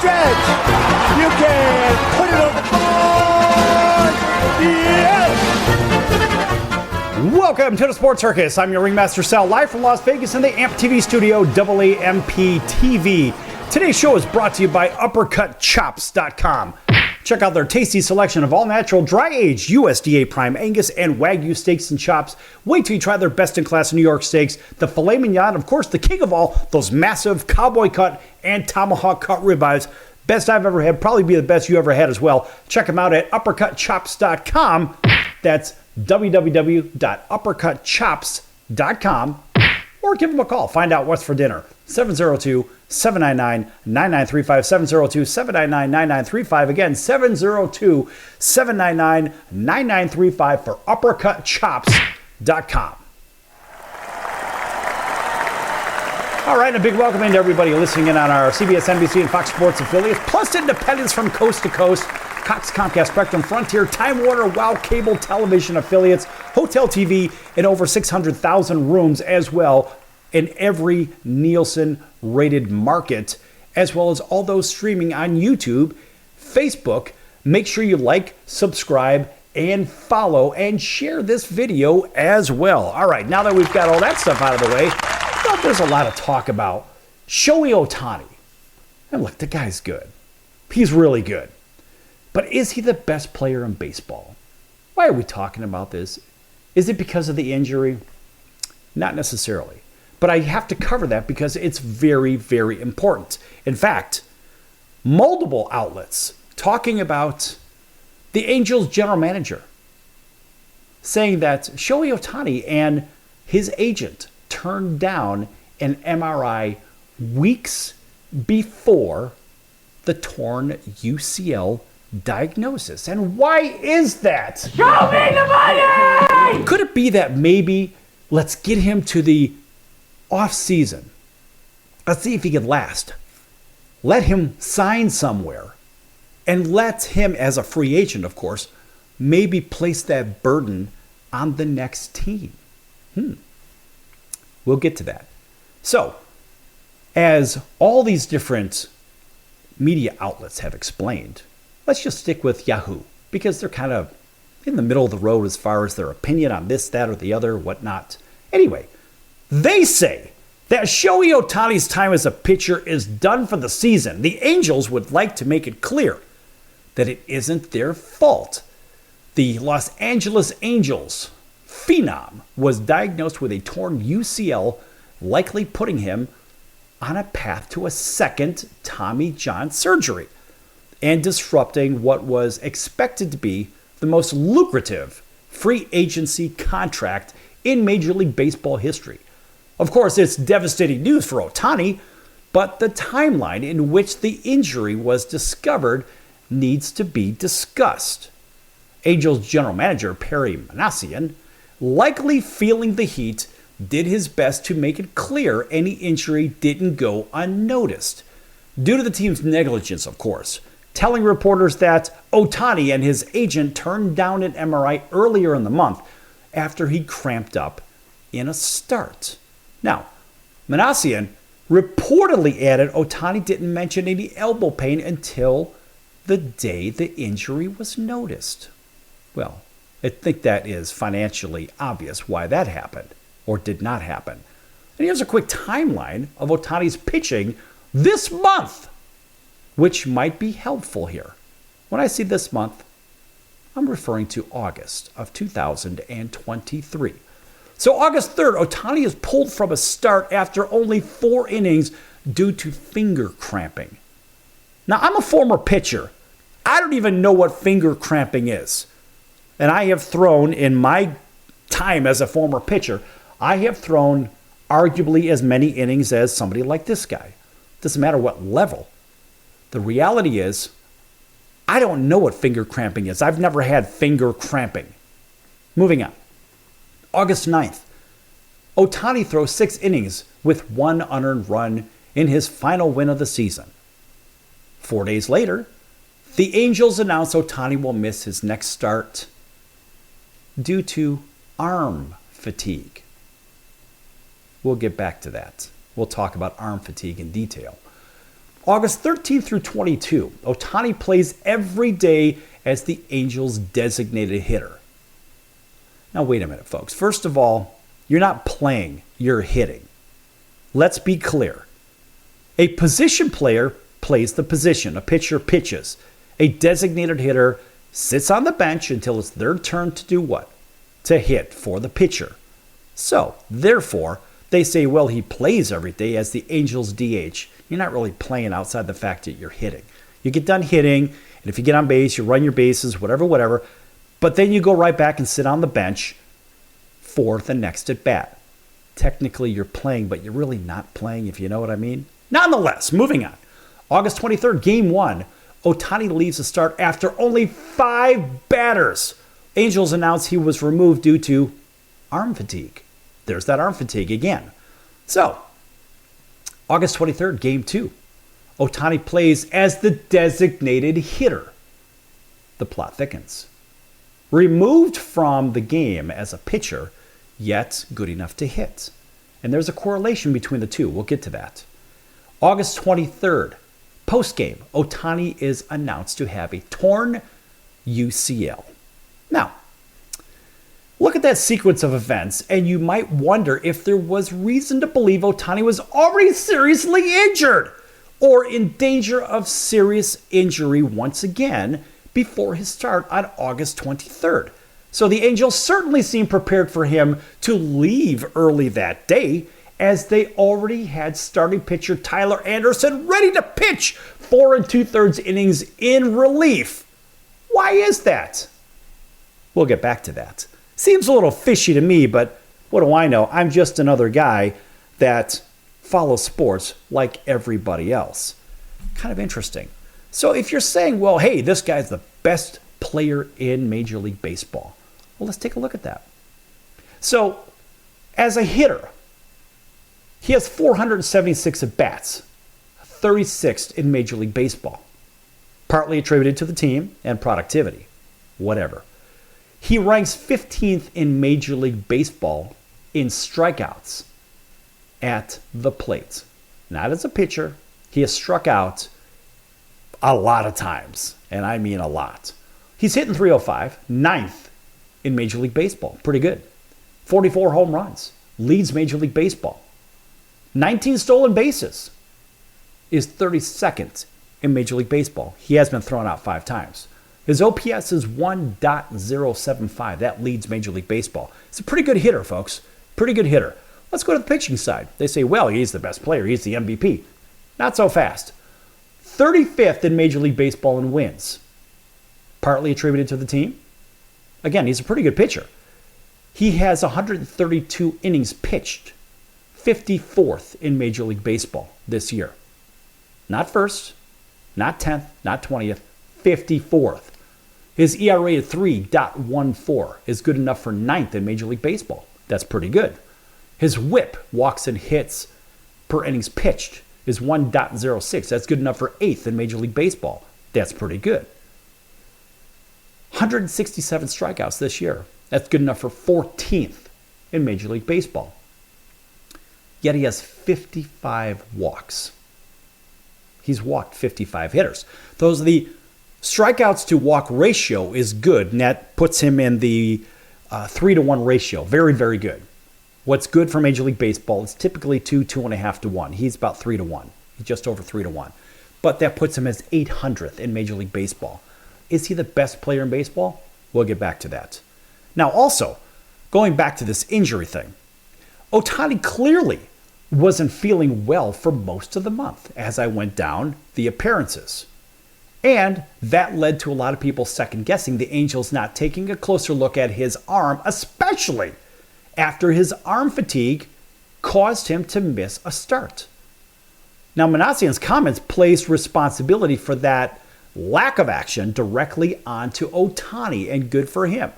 stretch. You can put it on the board. Yes! Welcome to the Sports Circus. I'm your Ringmaster Sal, live from Las Vegas in the AMP TV studio, AAMP TV. Today's show is brought to you by UppercutChops.com. Check out their tasty selection of all-natural, dry-aged USDA Prime Angus and Wagyu steaks and chops. Wait till you try their best-in-class New York steaks, the filet mignon, of course, the king of all, those massive cowboy cut and tomahawk cut ribeyes. Best I've ever had, probably be the best you ever had as well. Check them out at UppercutChops.com. That's www.uppercutchops.com. Or give them a call. Find out what's for dinner. 702-799-9935. 702-799-9935. Again, 702-799-9935 for uppercutchops.com. All right, and a big welcome in to everybody listening in on our CBS, NBC, and Fox Sports affiliates, plus independents from coast to coast. Cox, Comcast, Spectrum, Frontier, Time Warner, WOW Cable Television affiliates, Hotel TV, and over 600,000 rooms as well in every Nielsen-rated market, as well as all those streaming on YouTube, Facebook. Make sure you like, subscribe, and follow, and share this video as well. All right, now that we've got all that stuff out of the way, I thought there's a lot of talk about Shohei Ohtani. And look, the guy's good. He's really good. But is he the best player in baseball? Why are we talking about this? Is it because of the injury? Not necessarily. But I have to cover that because it's very, very important. In fact, multiple outlets talking about the Angels general manager saying that Shohei Ohtani and his agent turned down an MRI weeks before the torn UCL diagnosis. And why is that? Show me the money! Could it be that maybe let's get him to the off season? Let's see if he can last. Let him sign somewhere and let him, as a free agent, of course, maybe place that burden on the next team. We'll get to that. So, as all these different media outlets have explained, let's just stick with Yahoo, because they're kind of in the middle of the road as far as their opinion on this, that, or the other, whatnot. Anyway, they say that Shohei Ohtani's time as a pitcher is done for the season. The Angels would like to make it clear that it isn't their fault. The Los Angeles Angels phenom was diagnosed with a torn UCL, likely putting him on a path to a second Tommy John surgery and disrupting what was expected to be the most lucrative free agency contract in Major League Baseball history. Of course, it's devastating news for Ohtani, but the timeline in which the injury was discovered needs to be discussed. Angels general manager Perry Manassian, likely feeling the heat, did his best to make it clear any injury didn't go unnoticed, due to the team's negligence, of course, telling reporters that Ohtani and his agent turned down an MRI earlier in the month after he cramped up in a start. Now, Manassian reportedly added Ohtani didn't mention any elbow pain until the day the injury was noticed. Well, I think that is financially obvious why that happened or did not happen. And here's a quick timeline of Ohtani's pitching this month, which might be helpful here. When I see this month, I'm referring to August of 2023. So August 3rd, Ohtani is pulled from a start after only 4 innings due to finger cramping. Now, I'm a former pitcher. I don't even know what finger cramping is. And I have thrown, in my time as a former pitcher, I have thrown arguably as many innings as somebody like this guy. Doesn't matter what level. The reality is, I don't know what finger cramping is. I've never had finger cramping. Moving on. August 9th, Ohtani throws 6 innings with 1 unearned run in his final win of the season. 4 days later, the Angels announce Ohtani will miss his next start due to arm fatigue. We'll get back to that. We'll talk about arm fatigue in detail. August 13th through 22, Ohtani plays every day as the Angels' designated hitter. Now, wait a minute, folks. First of all, you're not playing, you're hitting. Let's be clear. A position player plays the position. A pitcher pitches. A designated hitter sits on the bench until it's their turn to do what? To hit for the pitcher. So, therefore, they say, well, he plays every day as the Angels DH. You're not really playing outside the fact that you're hitting. You get done hitting, and if you get on base, you run your bases, whatever. But then you go right back and sit on the bench for the next at bat. Technically, you're playing, but you're really not playing, if you know what I mean. Nonetheless, moving on. August 23rd, Game 1. Ohtani leaves the start after only 5 batters. Angels announced he was removed due to arm fatigue. There's that arm fatigue again. So, August 23rd, Game 2. Ohtani plays as the designated hitter. The plot thickens. Removed from the game as a pitcher, yet good enough to hit. And there's a correlation between the two. We'll get to that. August 23rd, post-game, Ohtani is announced to have a torn UCL. Now, look at that sequence of events, and you might wonder if there was reason to believe Ohtani was already seriously injured or in danger of serious injury once again before his start on August 23rd. So the Angels certainly seemed prepared for him to leave early that day, as they already had starting pitcher Tyler Anderson ready to pitch 4 2/3 innings in relief. Why is that? We'll get back to that. Seems a little fishy to me, but what do I know? I'm just another guy that follows sports like everybody else. Kind of interesting. So if you're saying, well, hey, this guy's the best player in Major League Baseball, well, let's take a look at that. So as a hitter, he has 476 at-bats, 36th in Major League Baseball, partly attributed to the team and productivity, whatever. He ranks 15th in Major League Baseball in strikeouts at the plate. Not as a pitcher. He has struck out a lot of times, and I mean a lot. He's hitting .305, 9th in Major League Baseball. Pretty good. 44 home runs. Leads Major League Baseball. 19 stolen bases. Is 32nd in Major League Baseball. He has been thrown out 5 times. His OPS is 1.075. That leads Major League Baseball. It's a pretty good hitter, folks. Pretty good hitter. Let's go to the pitching side. They say, well, he's the best player. He's the MVP. Not so fast. 35th in Major League Baseball in wins. Partly attributed to the team. Again, he's a pretty good pitcher. He has 132 innings pitched. 54th in Major League Baseball this year. Not first, not 10th, not 20th, 54th. His ERA at 3.14 is good enough for 9th in Major League Baseball. That's pretty good. His whip, walks and hits per innings pitched, is 1.06. That's good enough for 8th in Major League Baseball. That's pretty good. 167 strikeouts this year. That's good enough for 14th in Major League Baseball. Yet he has 55 walks. He's walked 55 hitters. Those are the strikeouts to walk ratio is good, and that puts him in the 3-to-1 ratio. Very, very good. What's good for Major League Baseball is typically 2.5 to 1. He's about 3 to 1. He's just over 3 to 1. But that puts him as 800th in Major League Baseball. Is he the best player in baseball? We'll get back to that. Now, also, going back to this injury thing, Ohtani clearly wasn't feeling well for most of the month as I went down the appearances. And that led to a lot of people second-guessing the Angels not taking a closer look at his arm, especially after his arm fatigue caused him to miss a start. Now, Manassian's comments placed responsibility for that lack of action directly onto Ohtani, and good for him.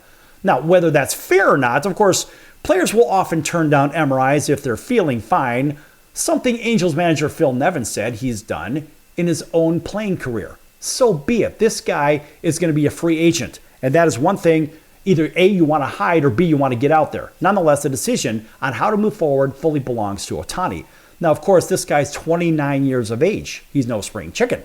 Now, whether that's fair or not, of course, players will often turn down MRIs if they're feeling fine, something Angels manager Phil Nevin said he's done in his own playing career. So be it. This guy is going to be a free agent, and that is one thing either A, you want to hide, or B, you want to get out there. Nonetheless, the decision on how to move forward fully belongs to Ohtani. Now, of course, this guy's 29 years of age. He's no spring chicken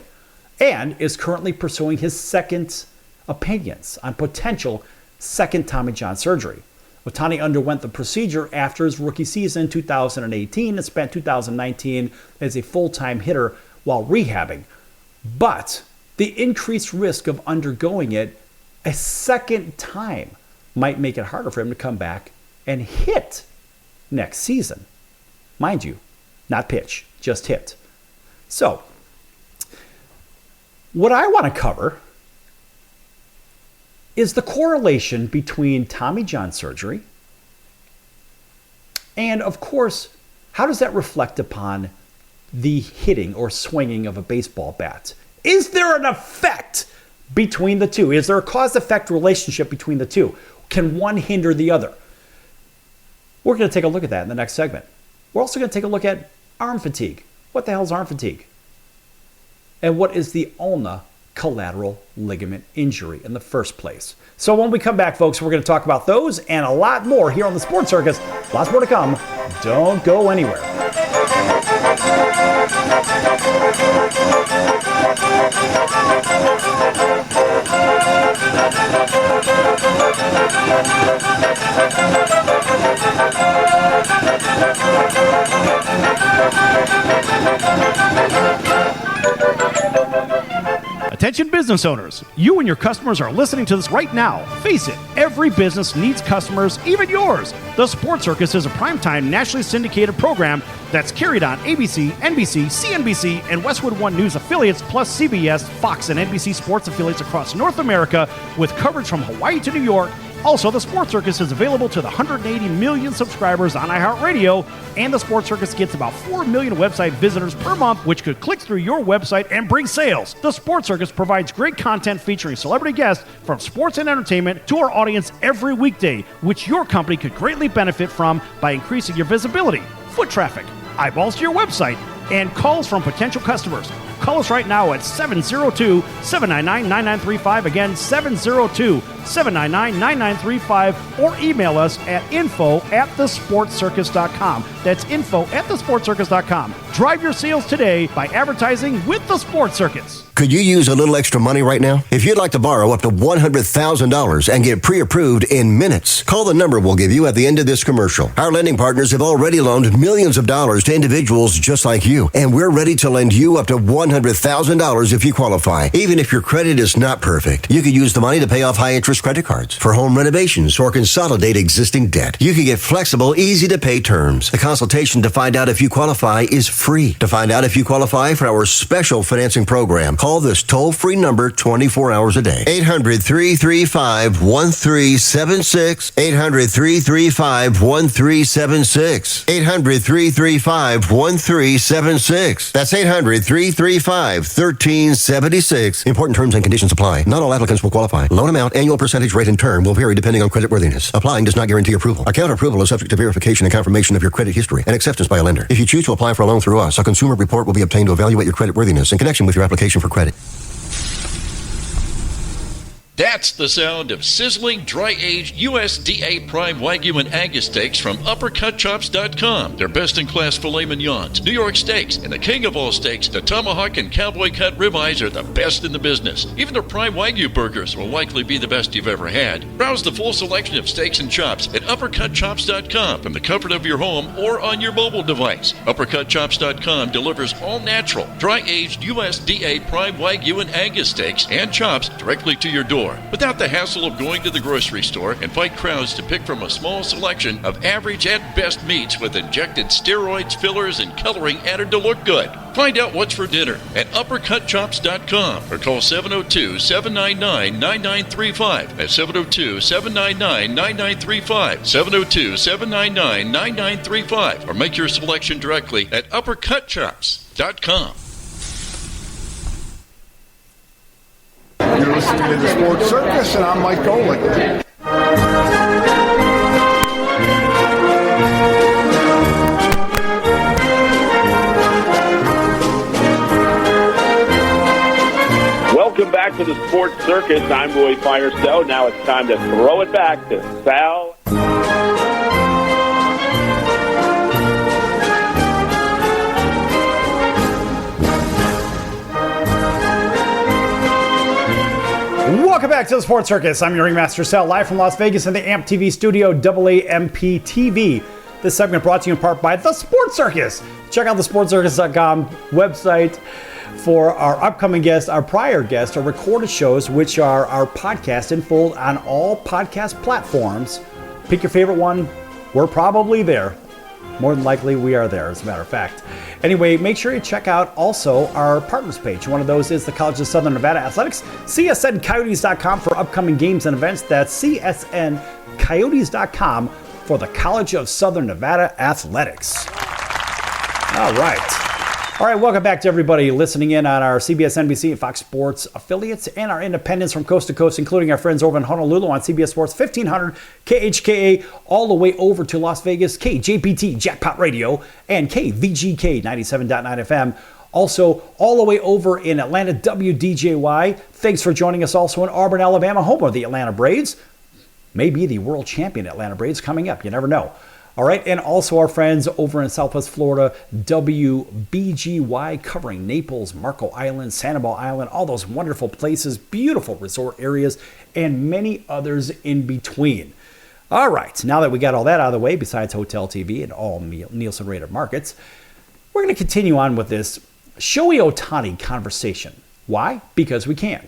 and is currently pursuing his second opinions on potential second Tommy John surgery. Ohtani underwent the procedure after his rookie season in 2018 and spent 2019 as a full-time hitter while rehabbing. But the increased risk of undergoing it a second time might make it harder for him to come back and hit next season. Mind you, not pitch, just hit. So, what I want to cover is the correlation between Tommy John surgery and, of course, how does that reflect upon the hitting or swinging of a baseball bat? Is there an effect between the two? Is there a cause-effect relationship between the two? Can one hinder the other? We're going to take a look at that in the next segment. We're also going to take a look at arm fatigue. What the hell is arm fatigue? And what is the ulnar collateral ligament injury in the first place? So when we come back, folks, we're going to talk about those and a lot more here on the Sports Circus. Lots more to come. Don't go anywhere. Attention business owners, you and your customers are listening to this right now. Face it, every business needs customers, even yours. The Sports Circus is a primetime nationally syndicated program that's carried on ABC, NBC, CNBC, and Westwood One News affiliates, plus CBS, Fox, and NBC sports affiliates across North America with coverage from Hawaii to New York. Also, the Sports Circus is available to the 180 million subscribers on iHeartRadio, and the Sports Circus gets about 4 million website visitors per month, which could click through your website and bring sales. The Sports Circus provides great content featuring celebrity guests from sports and entertainment to our audience every weekday, which your company could greatly benefit from by increasing your visibility, foot traffic, eyeballs to your website, and calls from potential customers. Call us right now at 702-799-9935. Again, 702-799-9935. Or email us at info@thesportscircus.com. That's info@thesportscircus.com. Drive your sales today by advertising with the Sports Circus. Could you use a little extra money right now? If you'd like to borrow up to $100,000 and get pre-approved in minutes, call the number we'll give you at the end of this commercial. Our lending partners have already loaned millions of dollars to individuals just like you, and we're ready to lend you up to $100,000 if you qualify. Even if your credit is not perfect, you could use the money to pay off high-interest credit cards, for home renovations, or consolidate existing debt. You can get flexible, easy-to-pay terms. The consultation to find out if you qualify is free. To find out if you qualify for our special financing program, call this toll-free number 24 hours a day. 800-335-1376. 800-335-1376. 800-335-1376. That's 800-335-1376. Important terms and conditions apply. Not all applicants will qualify. Loan amount, annual percentage rate, and term will vary depending on creditworthiness. Applying does not guarantee approval. Account approval is subject to verification and confirmation of your credit history and acceptance by a lender. If you choose to apply for a loan through us, a consumer report will be obtained to evaluate your creditworthiness in connection with your application for credit. That's the sound of sizzling, dry-aged USDA Prime Wagyu and Angus steaks from UpperCutChops.com. Their best-in-class filet mignons, New York steaks, and the king of all steaks, the tomahawk and cowboy cut ribeyes are the best in the business. Even their Prime Wagyu burgers will likely be the best you've ever had. Browse the full selection of steaks and chops at UpperCutChops.com from the comfort of your home or on your mobile device. UpperCutChops.com delivers all-natural, dry-aged USDA Prime Wagyu and Angus steaks and chops directly to your door, without the hassle of going to the grocery store and fight crowds to pick from a small selection of average at best meats with injected steroids, fillers, and coloring added to look good. Find out what's for dinner at UpperCutChops.com or call 702-799-9935. That's 702-799-9935. 702-799-9935. Or make your selection directly at UpperCutChops.com. You're listening to the Sports Circus, and I'm Mike Golick. Welcome back to the Sports Circus. I'm Roy Firestone. Now it's time to throw it back to Sal. Welcome back to the Sports Circus. I'm your Ringmaster Sal, live from Las Vegas in the AMP TV studio, AAMP TV. This segment brought to you in part by the Sports Circus. Check out the sportscircus.com website for our upcoming guests, our prior guests, our recorded shows, which are our podcast in full on all podcast platforms. Pick your favorite one. We're probably there. More than likely, we are there, as a matter of fact. Anyway, make sure you check out also our partners page. One of those is the College of Southern Nevada Athletics, csncoyotes.com for upcoming games and events. That's csncoyotes.com for the College of Southern Nevada Athletics. All right. All right, welcome back to everybody listening in on our CBS, NBC, and Fox Sports affiliates and our independents from coast to coast, including our friends over in Honolulu on CBS Sports 1500, KHKA, all the way over to Las Vegas, KJPT, Jackpot Radio, and KVGK 97.9 FM. Also, all the way over in Atlanta, WDJY. Thanks for joining us also in Auburn, Alabama, home of the Atlanta Braves. Maybe the world champion Atlanta Braves coming up. You never know. All right, and also our friends over in Southwest Florida, WBGY, covering Naples, Marco Island, Sanibel Island, all those wonderful places, beautiful resort areas, and many others in between. All right, now that we got all that out of the way, besides Hotel TV and all Nielsen-rated markets, we're going to continue on with this Shohei Ohtani conversation. Why? Because we can.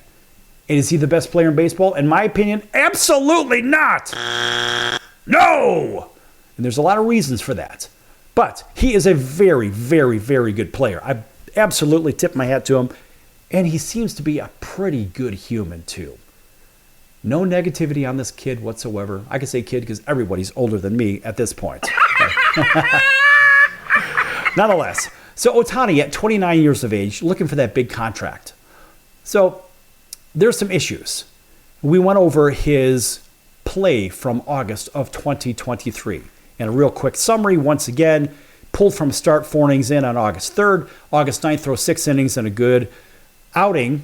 And is he the best player in baseball? In my opinion, absolutely not. No! And there's a lot of reasons for that. But he is a very, very, very good player. I absolutely tip my hat to him. And he seems to be a pretty good human, too. No negativity on this kid whatsoever. I can say kid because everybody's older than me at this point. Nonetheless, so Ohtani at 29 years of age, looking for that big contract. So there's some issues. We went over his play from August of 2023. And a real quick summary, once again, pulled from start 4 innings in on August 3rd. August 9th, throws 6 innings and a good outing.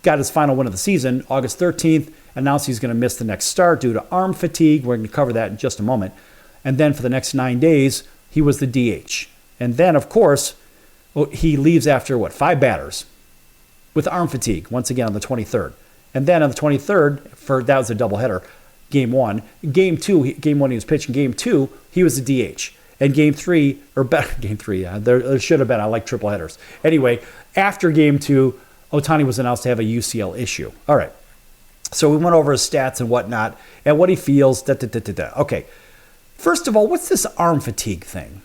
Got his final win of the season. August 13th, announced he's going to miss the next start due to arm fatigue. We're going to cover that in just a moment. And then for the next 9 days, he was the DH. And then, of course, he leaves after, 5 batters with arm fatigue, once again on the 23rd. And then on the 23rd, that was a doubleheader. Game 1. Game 2, game 1 he was pitching. Game 2, he was a DH. And game 3, there should have been, I like triple headers. Anyway, after game 2, Ohtani was announced to have a UCL issue. All right. So we went over his stats and whatnot, and what he feels. Okay. First of all, what's this arm fatigue thing?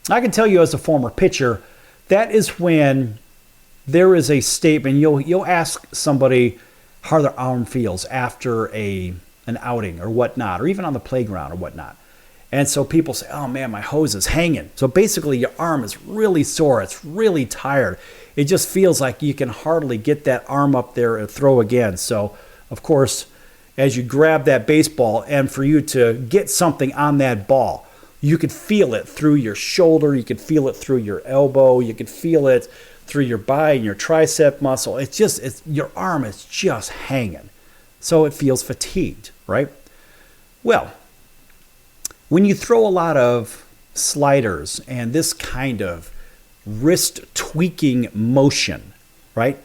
I can tell you as a former pitcher, that is when there is a statement, you'll ask somebody how their arm feels after an outing or whatnot, or even on the playground or whatnot. And so people say, oh man, my hose is hanging. So basically your arm is really sore. It's really tired. It just feels like you can hardly get that arm up there and throw again. So of course, as you grab that baseball and for you to get something on that ball, you could feel it through your shoulder. You could feel it through your elbow. You could feel it through your bi and your tricep muscle. Your arm is just hanging. So it feels fatigued, right? Well, when you throw a lot of sliders and this kind of wrist tweaking motion, right?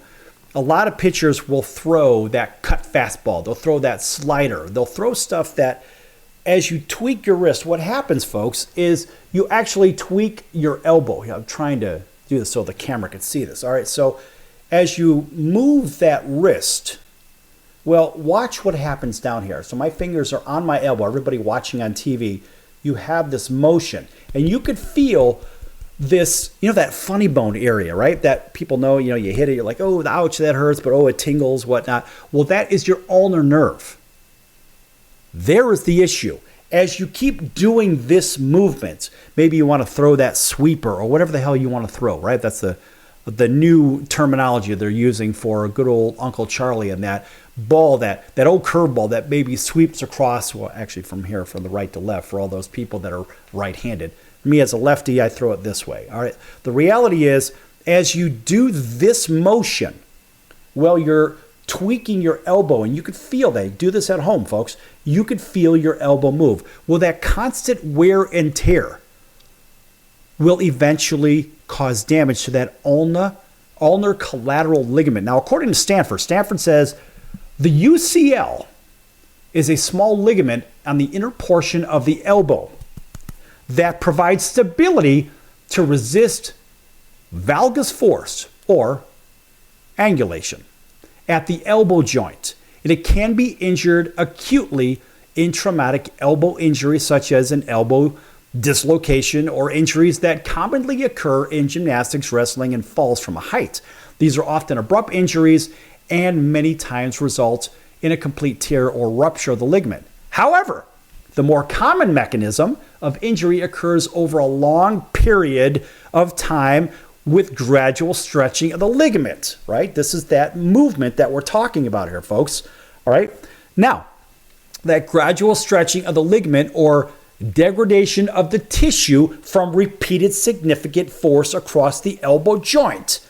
A lot of pitchers will throw that cut fastball. They'll throw that slider. They'll throw stuff that as you tweak your wrist, what happens, folks, is you actually tweak your elbow. I'm trying to do this so the camera can see this. All right, so as you move that wrist, well, watch what happens down here. So my fingers are on my elbow. Everybody watching on TV, you have this motion. And you could feel this, that funny bone area, right? That people know, you hit it, you're like, oh, ouch, that hurts, but oh, it tingles, whatnot. Well, that is your ulnar nerve. There is the issue. As you keep doing this movement, maybe you want to throw that sweeper or whatever the hell you want to throw, right? That's the new terminology they're using for good old Uncle Charlie and that ball, that old curveball that maybe sweeps across, well, actually from here, from the right to left, for all those people that are right-handed. Me as a lefty, I throw it this way. All right. The reality is, as you do this motion, well, you're tweaking your elbow, and you could feel that. Do this at home, folks. You could feel your elbow move. Well, that constant wear and tear will eventually cause damage to that ulnar collateral ligament. Now, according to Stanford says The UCL is a small ligament on the inner portion of the elbow that provides stability to resist valgus force or angulation at the elbow joint. And it can be injured acutely in traumatic elbow injuries such as an elbow dislocation or injuries that commonly occur in gymnastics, wrestling, and falls from a height. These are often abrupt injuries and many times result in a complete tear or rupture of the ligament. However, the more common mechanism of injury occurs over a long period of time with gradual stretching of the ligament, right? This is that movement that we're talking about here, folks. All right. Now, that gradual stretching of the ligament or degradation of the tissue from repeated significant force across the elbow joint,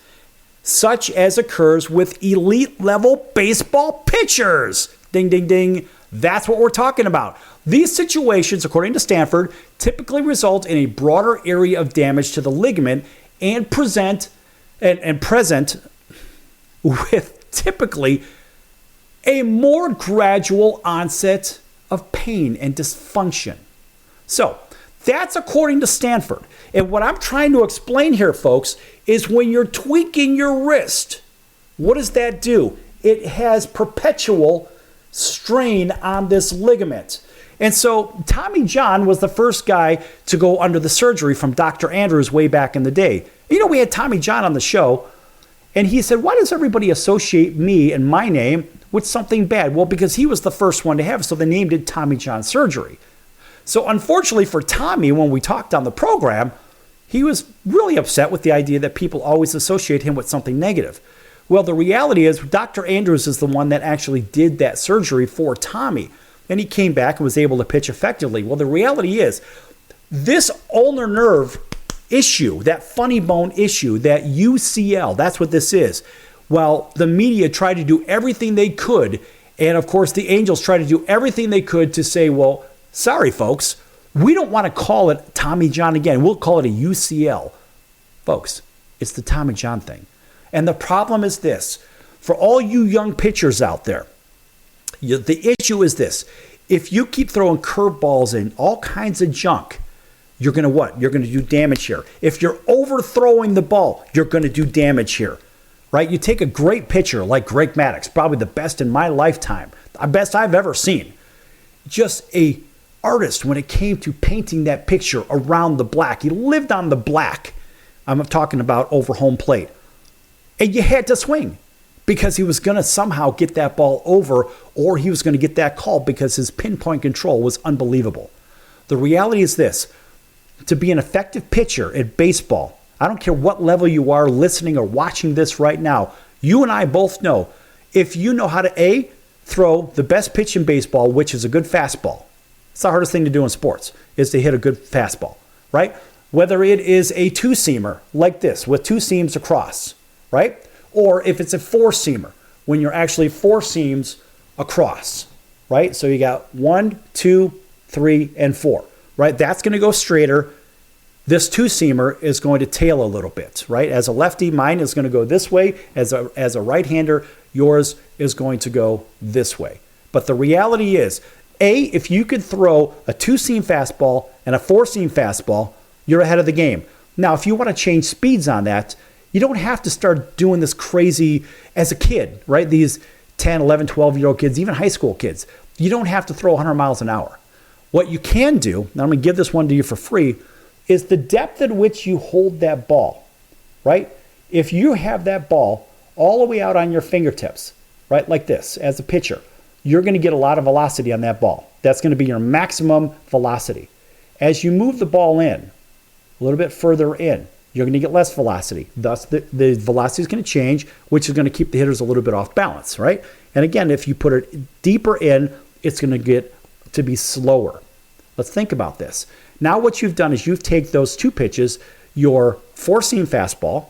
such as occurs with elite level baseball pitchers. Ding, ding, ding. That's what we're talking about. These situations, according to Stanford, typically result in a broader area of damage to the ligament and present with typically a more gradual onset of pain and dysfunction. So that's according to Stanford. And what I'm trying to explain here, folks, is when you're tweaking your wrist, what does that do? It has perpetual strain on this ligament. And so Tommy John was the first guy to go under the surgery from Dr. Andrews way back in the day. You know, we had Tommy John on the show, and he said, why does everybody associate me and my name with something bad? Well, because he was the first one to have it, so they named it Tommy John surgery. So unfortunately for Tommy, when we talked on the program, he was really upset with the idea that people always associate him with something negative. Well, the reality is Dr. Andrews is the one that actually did that surgery for Tommy. And he came back and was able to pitch effectively. Well, the reality is this ulnar nerve issue, that funny bone issue, that UCL, that's what this is. Well, the media tried to do everything they could. And of course, the Angels tried to do everything they could to say, well, sorry, folks, we don't want to call it Tommy John again. We'll call it a UCL. Folks, it's the Tommy John thing. And the problem is this. For all you young pitchers out there, the issue is this. If you keep throwing curveballs and all kinds of junk, you're going to what? You're going to do damage here. If you're overthrowing the ball, you're going to do damage here, right? You take a great pitcher like Greg Maddux, probably the best in my lifetime, the best I've ever seen. Just a artist when it came to painting that picture around the black. He lived on the black. I'm talking about over home plate. And you had to swing because he was going to somehow get that ball over, or he was going to get that call because his pinpoint control was unbelievable. The reality is this. To be an effective pitcher at baseball, I don't care what level you are listening or watching this right now, you and I both know if you know how to throw the best pitch in baseball, which is a good fastball. It's the hardest thing to do in sports, is to hit a good fastball, right? Whether it is a two-seamer like this with two seams across, right? Or if it's a four-seamer, when you're actually four seams across, right? So you got 1, 2, 3, and 4, right? That's going to go straighter. This two-seamer is going to tail a little bit, right? As a lefty, mine is going to go this way. As a right-hander, yours is going to go this way. But the reality is, if you could throw a two-seam fastball and a four-seam fastball, you're ahead of the game. Now, if you want to change speeds on that, you don't have to start doing this crazy as a kid, right? These 10, 11, 12-year-old kids, even high school kids, you don't have to throw 100 miles an hour. What you can do, and I'm going to give this one to you for free, is the depth at which you hold that ball, right? If you have that ball all the way out on your fingertips, right, like this, as a pitcher, you're going to get a lot of velocity on that ball. That's going to be your maximum velocity. As you move the ball in, a little bit further in, you're going to get less velocity. Thus, the velocity is going to change, which is going to keep the hitters a little bit off balance, right? And again, if you put it deeper in, it's going to get to be slower. Let's think about this. Now what you've done is you've taken those two pitches, your four-seam fastball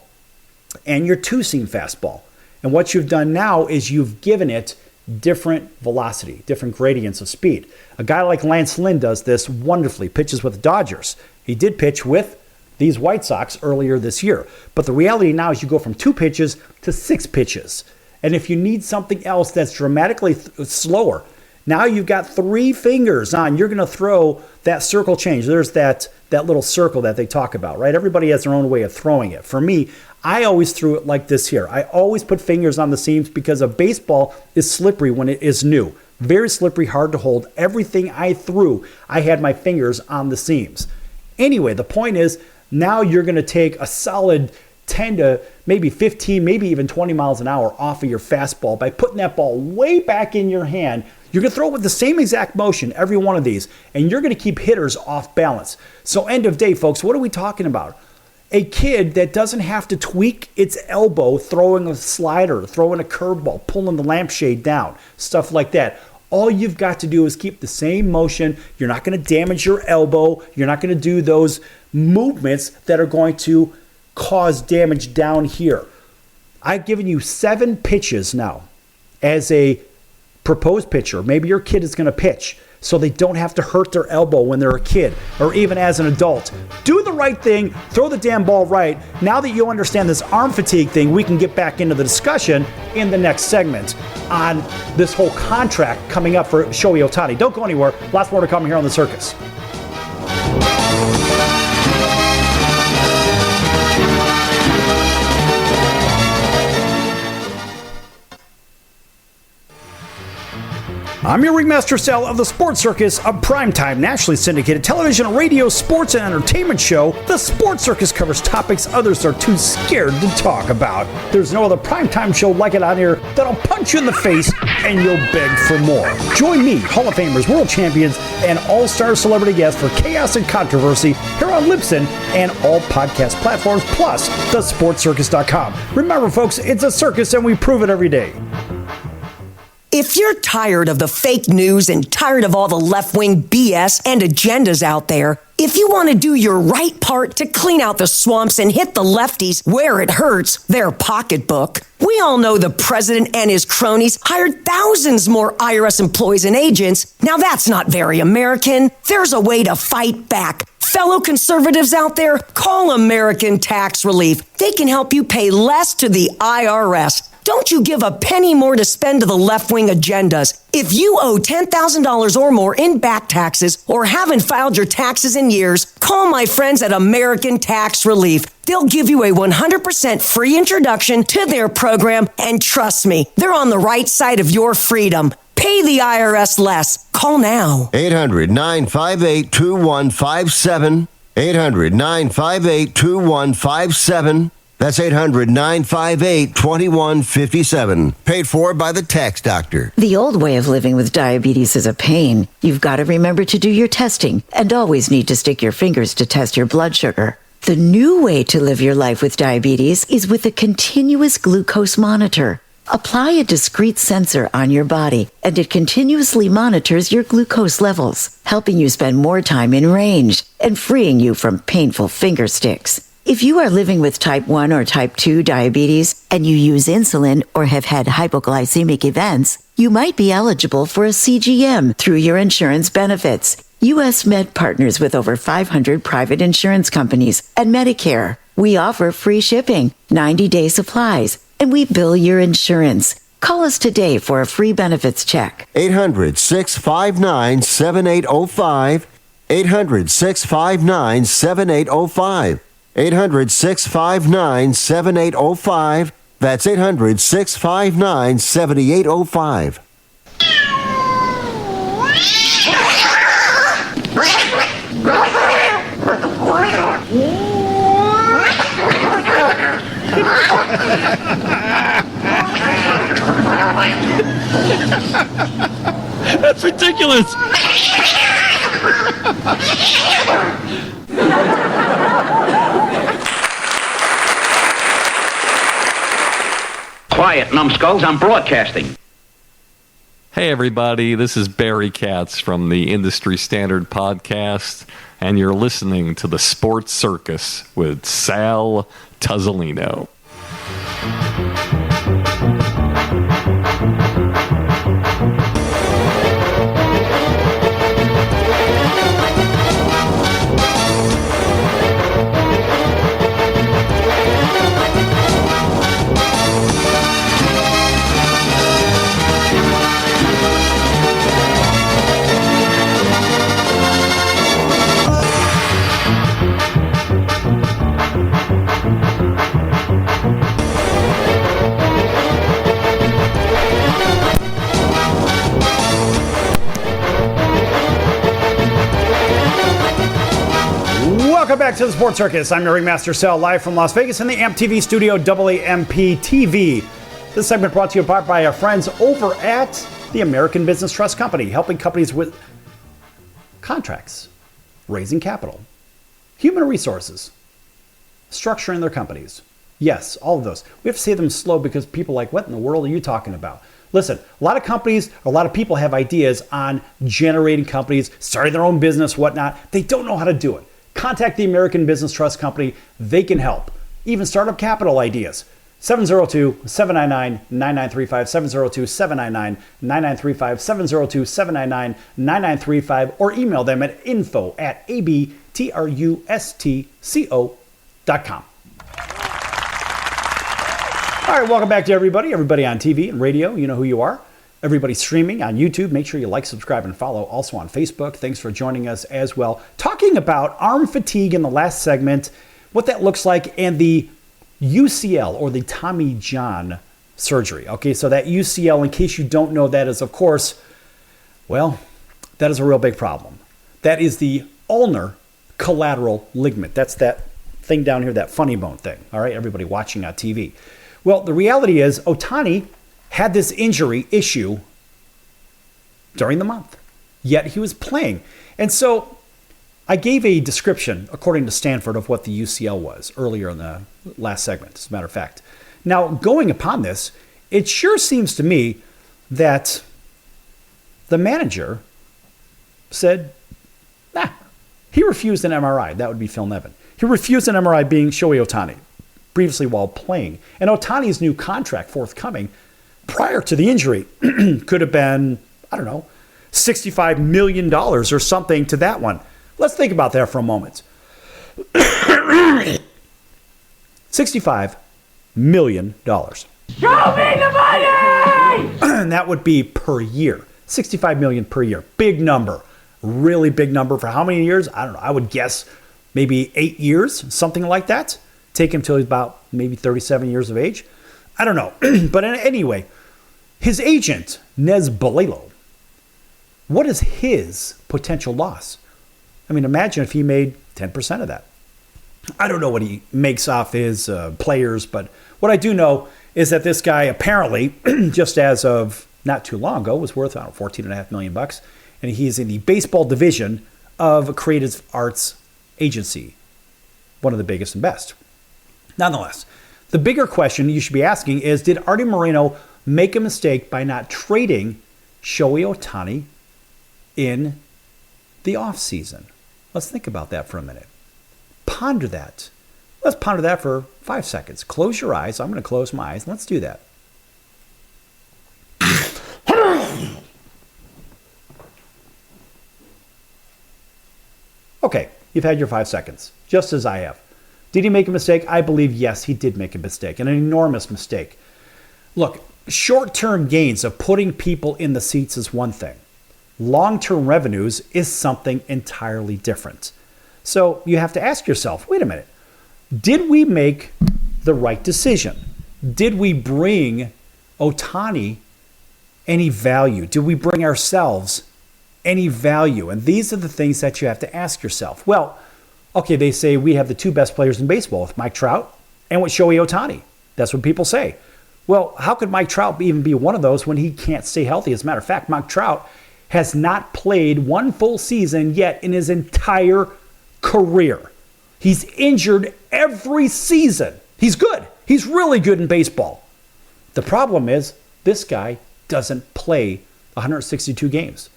and your two-seam fastball. And what you've done now is you've given it different velocity, different gradients of speed. A guy like Lance Lynn does this wonderfully, pitches with the Dodgers. He did pitch with these White Sox earlier this year. But the reality now is you go from 2 pitches to 6 pitches. And if you need something else that's dramatically slower, now you've got 3 fingers on. You're going to throw that circle change. There's that little circle that they talk about, right? Everybody has their own way of throwing it. For me, I always threw it like this here. I always put fingers on the seams because a baseball is slippery when it is new. Very slippery, hard to hold. Everything I threw, I had my fingers on the seams. Anyway, the point is, now you're going to take a solid 10 to maybe 15, maybe even 20 miles an hour off of your fastball by putting that ball way back in your hand. You're going to throw it with the same exact motion, every one of these, and you're going to keep hitters off balance. So end of day, folks, what are we talking about? A kid that doesn't have to tweak its elbow throwing a slider, throwing a curveball, pulling the lampshade down, stuff like that. All you've got to do is keep the same motion. You're not going to damage your elbow. You're not going to do those movements that are going to cause damage down here. I've given you 7 pitches now as a proposed pitcher. Maybe your kid is going to pitch so they don't have to hurt their elbow when they're a kid or even as an adult. Do the right thing. Throw the damn ball right. Now that you understand this arm fatigue thing, we can get back into the discussion in the next segment on this whole contract coming up for Shohei Ohtani. Don't go anywhere. Lots more to come here on The Circus. I'm your Ringmaster Sal of the Sports Circus, a primetime, nationally syndicated television, radio, sports, and entertainment show. The Sports Circus covers topics others are too scared to talk about. There's no other primetime show like it on here that'll punch you in the face and you'll beg for more. Join me, Hall of Famers, world champions, and all-star celebrity guests for chaos and controversy here on Libsyn and all podcast platforms, plus thesportscircus.com. Remember, folks, it's a circus and we prove it every day. If you're tired of the fake news and tired of all the left-wing BS and agendas out there, if you want to do your right part to clean out the swamps and hit the lefties where it hurts, their pocketbook, we all know the president and his cronies hired thousands more IRS employees and agents. Now that's not very American. There's a way to fight back. Fellow conservatives out there, call American Tax Relief. They can help you pay less to the IRS. Don't you give a penny more to spend to the left-wing agendas. If you owe $10,000 or more in back taxes or haven't filed your taxes in years, call my friends at American Tax Relief. They'll give you a 100% free introduction to their program, and trust me, they're on the right side of your freedom. Pay the IRS less. Call now. 800-958-2157. 800-958-2157. That's 800-958-2157. Paid for by the Tax Doctor. The old way of living with diabetes is a pain. You've got to remember to do your testing and always need to stick your fingers to test your blood sugar. The new way to live your life with diabetes is with a continuous glucose monitor. Apply a discrete sensor on your body, and it continuously monitors your glucose levels, helping you spend more time in range and freeing you from painful finger sticks. If you are living with type 1 or type 2 diabetes and you use insulin or have had hypoglycemic events, you might be eligible for a CGM through your insurance benefits. U.S. Med partners with over 500 private insurance companies and Medicare. We offer free shipping, 90-day supplies, and we bill your insurance. Call us today for a free benefits check. 800-659-7805. 800-659-7805. 800-659-7805. That's 800-659-7805. That's ridiculous. Quiet, numbskulls, I'm broadcasting. Hey everybody, this is Barry Katz from the Industry Standard Podcast, and you're listening to the Sports Circus with Sal Tuzzolino. back to the Sports Circus. I'm your Ringmaster Sal, live from Las Vegas in the AMP TV studio, AAMP TV. This segment brought to you by our friends over at the American Business Trust Company, helping companies with contracts, raising capital, human resources, structuring their companies. Yes, all of those. We have to say them slow because people are like, what in the world are you talking about? Listen, a lot of companies, a lot of people have ideas on generating companies, starting their own business, whatnot. They don't know how to do it. Contact the American Business Trust Company. They can help. Even startup capital ideas. 702-799-9935, 702-799-9935, 702-799-9935, or email them at info@abtrustco.com. All right, welcome back to everybody. Everybody on TV and radio, you know who you are. Everybody streaming on YouTube, make sure you like, subscribe, and follow. Also on Facebook, thanks for joining us as well. Talking about arm fatigue in the last segment, what that looks like, and the UCL, or the Tommy John surgery. Okay, so that UCL, in case you don't know, that is, of course, well, that is a real big problem. That is the ulnar collateral ligament. That's that thing down here, that funny bone thing. All right, everybody watching on TV. Well, the reality is Ohtani had this injury issue during the month, yet he was playing. And so I gave a description, according to Stanford, of what the UCL was earlier in the last segment, as a matter of fact. Now, going upon this, it sure seems to me that the manager said, nah, he refused an MRI. That would be Phil Nevin. He refused an MRI being Shohei Ohtani, previously while playing. And Ohtani's new contract forthcoming prior to the injury could have been, I don't know, $65 million or something to that one. Let's think about that for a moment. $65 million. Show me the money! And that would be per year. $65 million per year. Big number. Really big number. For how many years? I don't know. I would guess maybe 8 years, something like that. Take him till he's about maybe 37 years of age. I don't know. But anyway, his agent, Nez Balelo, what is his potential loss? I mean, imagine if he made 10% of that. I don't know what he makes off his players, but what I do know is that this guy apparently, just as of not too long ago, was worth, I don't know, $14.5 million. And he's in the baseball division of a creative arts agency, one of the biggest and best. Nonetheless, the bigger question you should be asking is, did Artie Moreno make a mistake by not trading Shohei Ohtani in the offseason? Let's think about that for a minute. Ponder that. Let's ponder that for 5 seconds. Close your eyes. I'm going to close my eyes. Let's do that. Okay, you've had your 5 seconds, just as I have. Did he make a mistake? I believe, yes, he did make a mistake, and an enormous mistake. Look, short-term gains of putting people in the seats is one thing. Long-term revenues is something entirely different. So you have to ask yourself, wait a minute, did we make the right decision? Did we bring Ohtani any value? Did we bring ourselves any value? And these are the things that you have to ask yourself. Well, okay, they say we have the two best players in baseball with Mike Trout and with Shohei Ohtani. That's what people say. Well, how could Mike Trout even be one of those when he can't stay healthy? As a matter of fact, Mike Trout has not played one full season yet in his entire career. He's injured every season. He's good. He's really good in baseball. The problem is this guy doesn't play 162 games.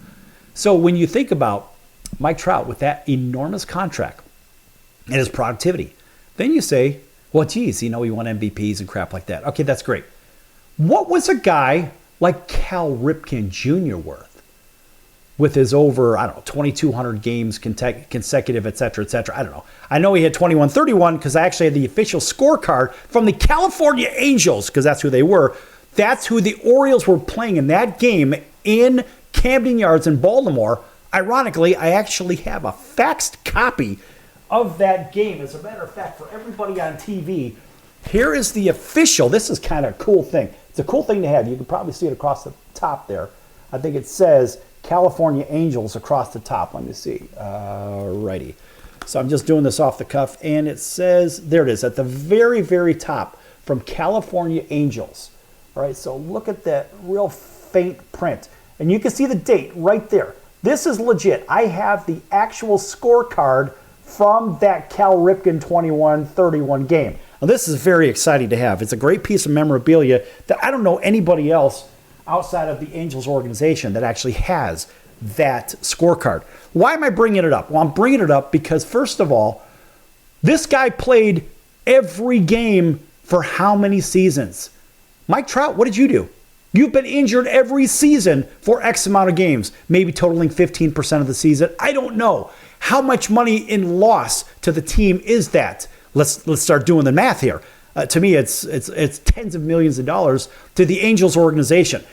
So when you think about Mike Trout with that enormous contract and his productivity, then you say, well, geez, he won MVPs and crap like that. Okay, that's great. What was a guy like Cal Ripken Jr. worth with his over, 2,200 games consecutive, et cetera, et cetera? I don't know. I know he had 21-31 because I actually had the official scorecard from the California Angels, because that's who they were. That's who the Orioles were playing in that game in Camden Yards in Baltimore. Ironically, I actually have a faxed copy of that game. As a matter of fact, for everybody on TV, here is the official. This is kind of a cool thing. It's a cool thing to have. You can probably see it across the top there. I think it says California Angels across the top. Let me see. Righty. So I'm just doing this off the cuff, and it says, there it is, at the very, very top, from California Angels. All right, so look at that real faint print. And you can see the date right there. This is legit. I have the actual scorecard from that Cal Ripken 21-31 game. Now, this is very exciting to have. It's a great piece of memorabilia that I don't know anybody else outside of the Angels organization that actually has that scorecard. Why am I bringing it up? Well, I'm bringing it up because, first of all, this guy played every game for how many seasons? Mike Trout, what did you do? You've been injured every season for X amount of games, maybe totaling 15% of the season. I don't know. How much money in loss to the team is that? Let's start doing the math here. To me, it's tens of millions of dollars to the Angels organization.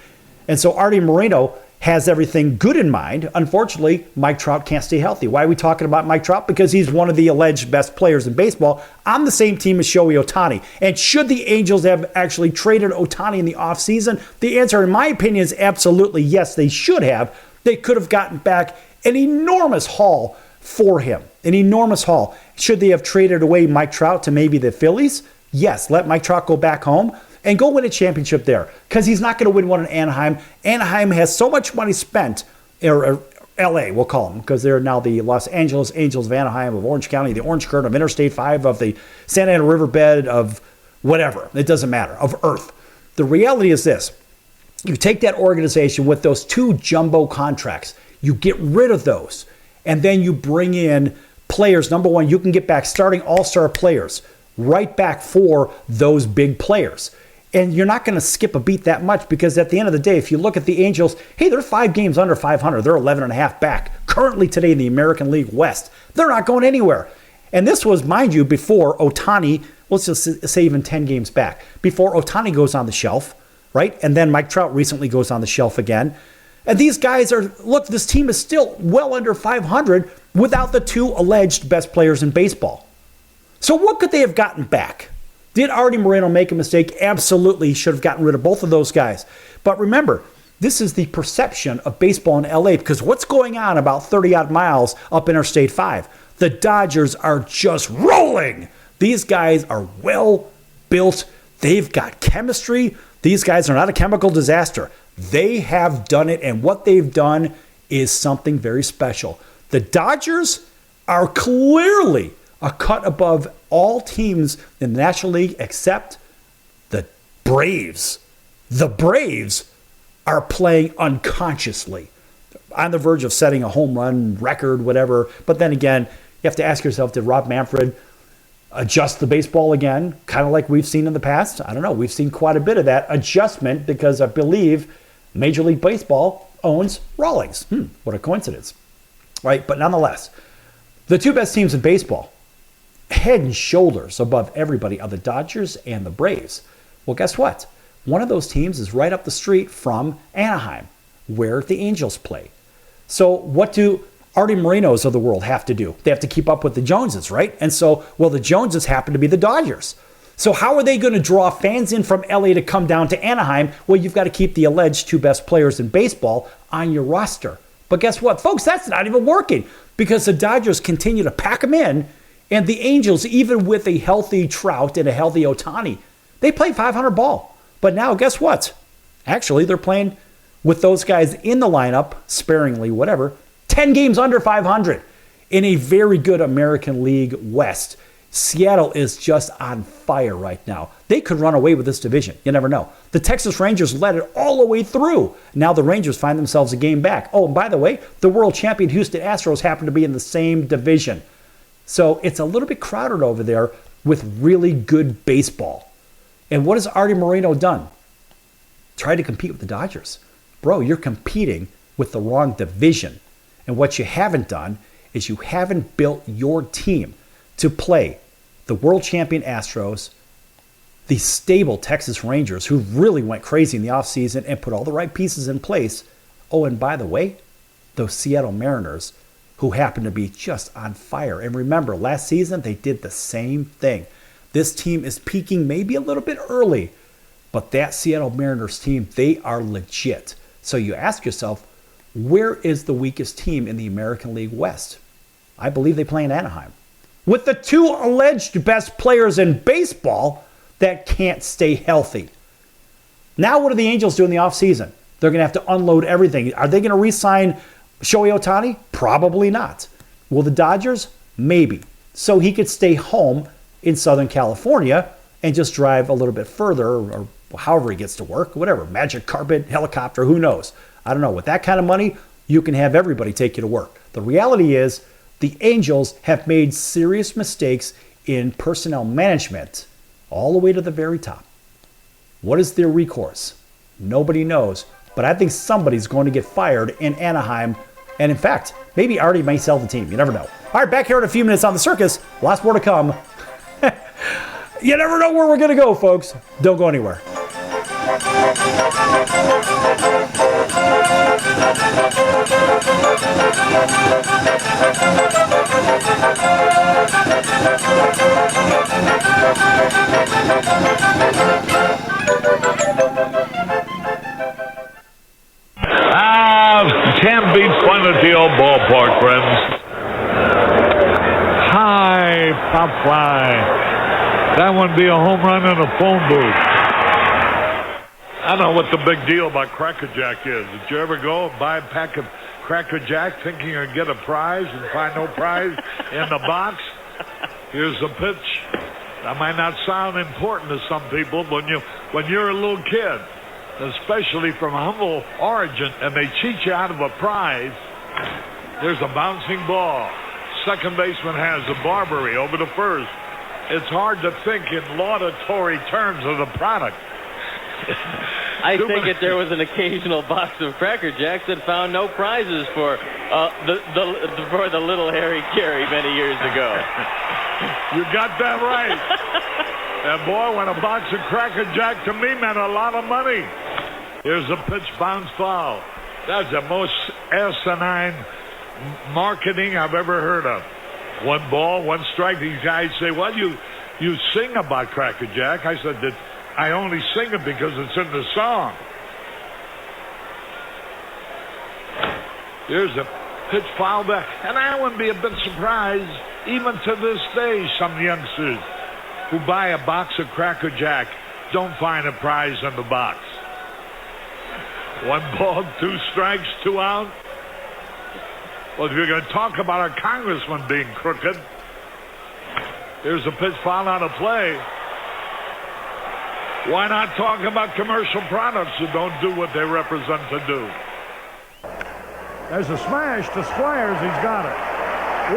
And so Artie Moreno has everything good in mind. Unfortunately, Mike Trout can't stay healthy. Why are we talking about Mike Trout? Because he's one of the alleged best players in baseball on the same team as Shohei Ohtani. And should the Angels have actually traded Ohtani in the offseason? The answer, in my opinion, is absolutely yes, they should have. They could have gotten back an enormous haul for him. An enormous haul. Should they have traded away Mike Trout to maybe the Phillies? Yes, let Mike Trout go back home and go win a championship there, because he's not going to win one in Anaheim. Anaheim has so much money spent, or L.A., we'll call them, because they're now the Los Angeles Angels of Anaheim, of Orange County, the Orange Current, of Interstate 5, of the Santa Ana Riverbed, of whatever. It doesn't matter, of Earth. The reality is this. You take that organization with those two jumbo contracts, you get rid of those, and then you bring in players. Number one, you can get back starting all-star players right back for those big players. And you're not going to skip a beat that much, because at the end of the day, if you look at the Angels, hey, they're 5 games under 500. They're 11.5 back currently today in the American League West. They're not going anywhere. And this was, mind you, before Ohtani, let's just say even 10 games back, before Ohtani goes on the shelf, right? And then Mike Trout recently goes on the shelf again. And these guys are, look, this team is still well under 500 without the two alleged best players in baseball. So what could they have gotten back? Did Artie Moreno make a mistake? Absolutely. He should have gotten rid of both of those guys. But remember, this is the perception of baseball in LA, because what's going on about 30-odd miles up Interstate 5? The Dodgers are just rolling. These guys are well built. They've got chemistry. These guys are not a chemical disaster. They have done it, and what they've done is something very special. The Dodgers are clearly a cut above all teams in the National League except the Braves. The Braves are playing unconsciously, on the verge of setting a home run record, whatever. But then again, you have to ask yourself, did Rob Manfred adjust the baseball again, kind of like we've seen in the past? I don't know. We've seen quite a bit of that adjustment, because I believe Major League Baseball owns Rawlings. What a coincidence, right? But nonetheless, the two best teams in baseball, head and shoulders above everybody, are the Dodgers and the Braves. Well, guess what? One of those teams is right up the street from Anaheim, where the Angels play. So what do Artie Morenos of the world have to do? They have to keep up with the Joneses, right? And so, well, the Joneses happen to be the Dodgers. So how are they going to draw fans in from LA to come down to Anaheim? Well, you've got to keep the alleged two best players in baseball on your roster. But guess what, folks? That's not even working, because the Dodgers continue to pack them in. And the Angels, even with a healthy Trout and a healthy Ohtani, they play 500 ball. But now, guess what? Actually, they're playing with those guys in the lineup, sparingly, whatever, 10 games under 500 in a very good American League West. Seattle is just on fire right now. They could run away with this division. You never know. The Texas Rangers led it all the way through. Now the Rangers find themselves a game back. Oh, and by the way, the world champion Houston Astros happen to be in the same division. So it's a little bit crowded over there with really good baseball. And what has Artie Moreno done? Try to compete with the Dodgers. Bro, you're competing with the wrong division. And what you haven't done is you haven't built your team to play the world champion Astros, the stable Texas Rangers, who really went crazy in the offseason and put all the right pieces in place. Oh, and by the way, those Seattle Mariners, who happen to be just on fire. And remember, last season, they did the same thing. This team is peaking maybe a little bit early, but that Seattle Mariners team, they are legit. So you ask yourself, where is the weakest team in the American League West? I believe they play in Anaheim. with the two alleged best players in baseball that can't stay healthy. Now what do the Angels do in the offseason? They're going to have to unload everything. Are they going to re-sign Shohei Ohtani? Probably not. Will the Dodgers? Maybe. So he could stay home in Southern California and just drive a little bit further, or however he gets to work, whatever, magic carpet, helicopter, who knows? I don't know. With that kind of money, you can have everybody take you to work. The reality is the Angels have made serious mistakes in personnel management all the way to the very top. What is their recourse? Nobody knows. But I think somebody's going to get fired in Anaheim. And in fact, maybe Artie may sell the team. You never know. All right, back here in a few minutes on the Circus. Lots more to come. You never know where we're going to go, folks. Don't go anywhere. Can't beat fun at the old ballpark, friends. High pop fly. That would be a home run in a phone booth. I don't know what the big deal about Cracker Jack is. Did you ever go and buy a pack of Cracker Jack thinking you'd get a prize and find no prize in the box? Here's the pitch. That might not sound important to some people, but when you're a little kid, especially from humble origin, and they cheat you out of a prize, there's a bouncing ball. Second baseman has a Barbary over to first. It's hard to think in laudatory terms of the product. I think that there was an occasional box of Cracker Jacks that found no prizes for the little Harry Carey many years ago. You got that right. And boy, when a box of Cracker Jack to me meant a lot of money. Here's a pitch, bounce foul. That's the most asinine marketing I've ever heard of. 1 ball, 1 strike. These guys say, well, you sing about Cracker Jack. I said that I only sing it because it's in the song. Here's a pitch, foul back. And I wouldn't be a bit surprised, even to this day, some youngsters who buy a box of Cracker Jack don't find a prize in the box. 1 ball, 2 strikes, 2 out. Well, if you're going to talk about a congressman being crooked, here's a pitch, foul out of play. Why not talk about commercial products that don't do what they represent to do? There's a smash to Squires. He's got it.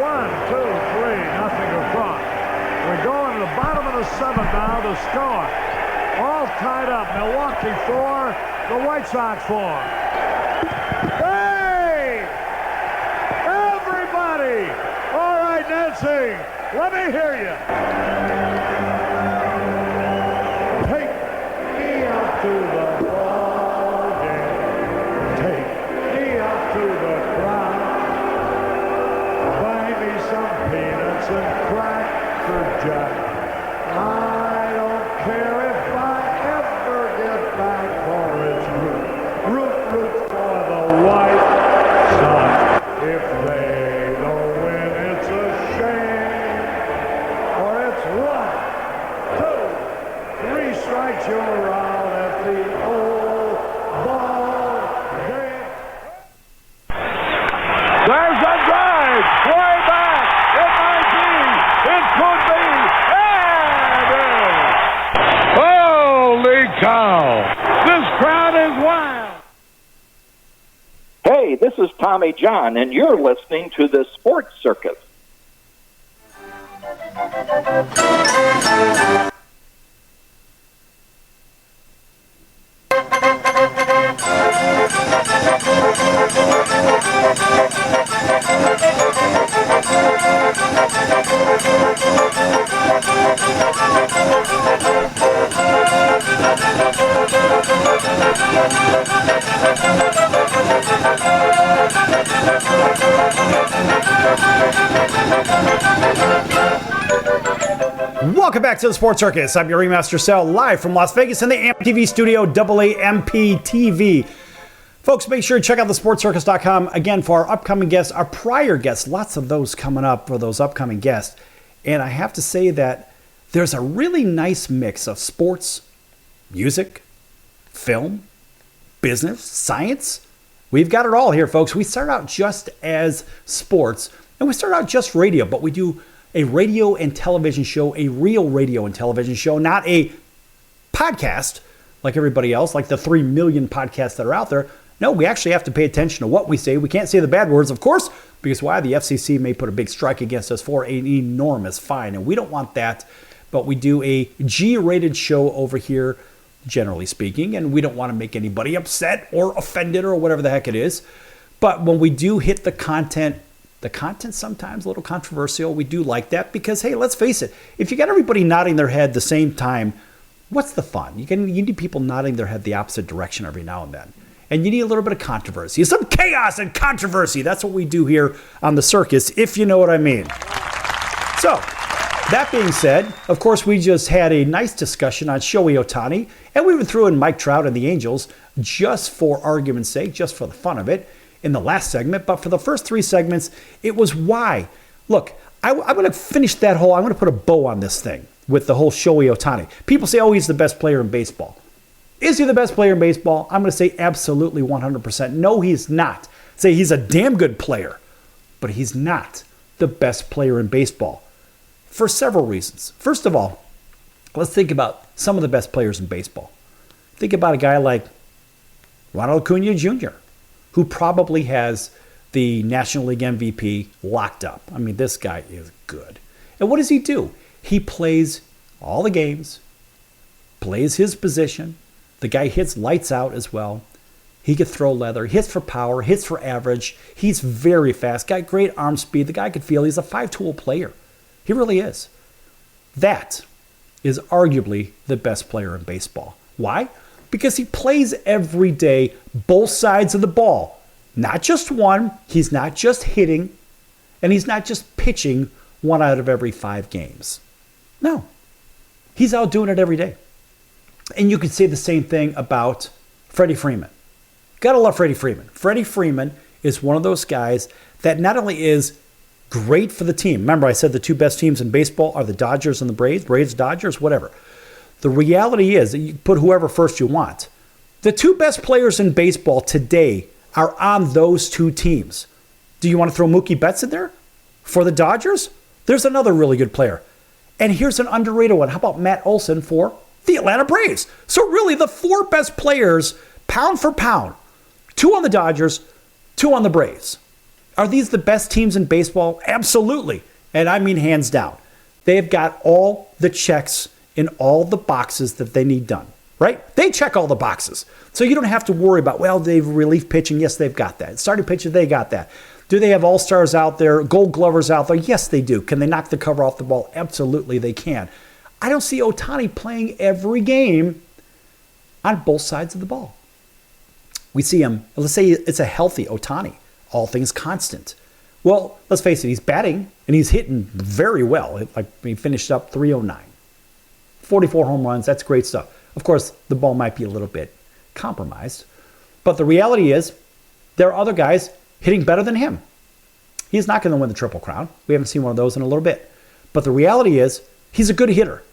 1, 2, 3, nothing across. We're going to the bottom of the 7th now to score. All tied up. Milwaukee 4, the White Sox 4. Hey! Everybody! All right, Nancy, let me hear you. Take me out to the ball game. Take me out to the crowd. Buy me some peanuts and Cracker Jack. I don't care if I ever get back for its root for the White Sox. If they don't win, it's a shame. Or it's 1, 2, 3 strikes, you're out at the old ball game. There's a drive, way back. It might be, it could be, and it is. Holy cow! This crowd is wild. Hey, this is Tommy John, and you're listening to the Sports Circus. Welcome back to the Sports Circus. I'm your Ringmaster Sal, live from Las Vegas in the AMP TV studio, AAMP TV. Folks, make sure to check out the sportscircus.com again for our upcoming guests, our prior guests, lots of those coming up for those upcoming guests. And I have to say that there's a really nice mix of sports, music, film, business, science. We've got it all here, folks. We start out just as sports, and we start out just radio, but we do a radio and television show, a real radio and television show, not a podcast like everybody else, like the 3 million podcasts that are out there. No, we actually have to pay attention to what we say. We can't say the bad words, of course, because why? The FCC may put a big strike against us for an enormous fine, and we don't want that. But we do a G-rated show over here, generally speaking, and we don't want to make anybody upset or offended or whatever the heck it is. But when we do hit the content sometimes a little controversial. We do like that because, hey, let's face it, if you got everybody nodding their head the same time, what's the fun? You need people nodding their head the opposite direction every now and then. And you need a little bit of controversy, some chaos and controversy. That's what we do here on the circus, if you know what I mean. So, that being said, of course, we just had a nice discussion on Shohei Ohtani, and we even threw in Mike Trout and the Angels just for argument's sake, just for the fun of it, in the last segment. But for the first 3 segments, it was why. Look, I'm going to finish that I'm going to put a bow on this thing with the whole Shohei Ohtani. People say, oh, he's the best player in baseball. Is he the best player in baseball? I'm going to say absolutely 100%. No, he's not. Say he's a damn good player, but he's not the best player in baseball for several reasons. First of all, let's think about some of the best players in baseball. Think about a guy like Ronald Acuna Jr., who probably has the National League MVP locked up. I mean, this guy is good. And what does he do? He plays all the games, plays his position. The guy hits lights out as well. He could throw leather, hits for power, hits for average. He's very fast, got great arm speed. The guy could feel he's a 5-tool player. He really is. That is arguably the best player in baseball. Why? Because he plays every day, both sides of the ball. Not just one, he's not just hitting, and he's not just pitching 1 out of every 5 games. No, he's out doing it every day. And you could say the same thing about Freddie Freeman. Gotta love Freddie Freeman. Freddie Freeman is one of those guys that not only is great for the team. Remember, I said the 2 best teams in baseball are the Dodgers and the Braves. Braves, Dodgers, whatever. The reality is that you put whoever first you want. The 2 best players in baseball today are on those 2 teams. Do you want to throw Mookie Betts in there for the Dodgers? There's another really good player. And here's an underrated one. How about Matt Olson for the Atlanta Braves? So really the 4 best players, pound for pound, 2 on the Dodgers, 2 on the Braves. Are these the best teams in baseball? Absolutely. And I mean hands down. They've got all the checks in all the boxes that they need done, right? They check all the boxes. So you don't have to worry about, well, they've relief pitching. Yes, they've got that. Starting pitching, they got that. Do they have all-stars out there, gold glovers out there? Yes, they do. Can they knock the cover off the ball? Absolutely, they can. I don't see Ohtani playing every game on both sides of the ball. We see him, let's say it's a healthy Ohtani, all things constant. Well, let's face it, he's batting and he's hitting very well. Like he finished up 309. 44 home runs, that's great stuff. Of course, the ball might be a little bit compromised, but the reality is there are other guys hitting better than him. He's not going to win the Triple Crown. We haven't seen one of those in a little bit. But the reality is he's a good hitter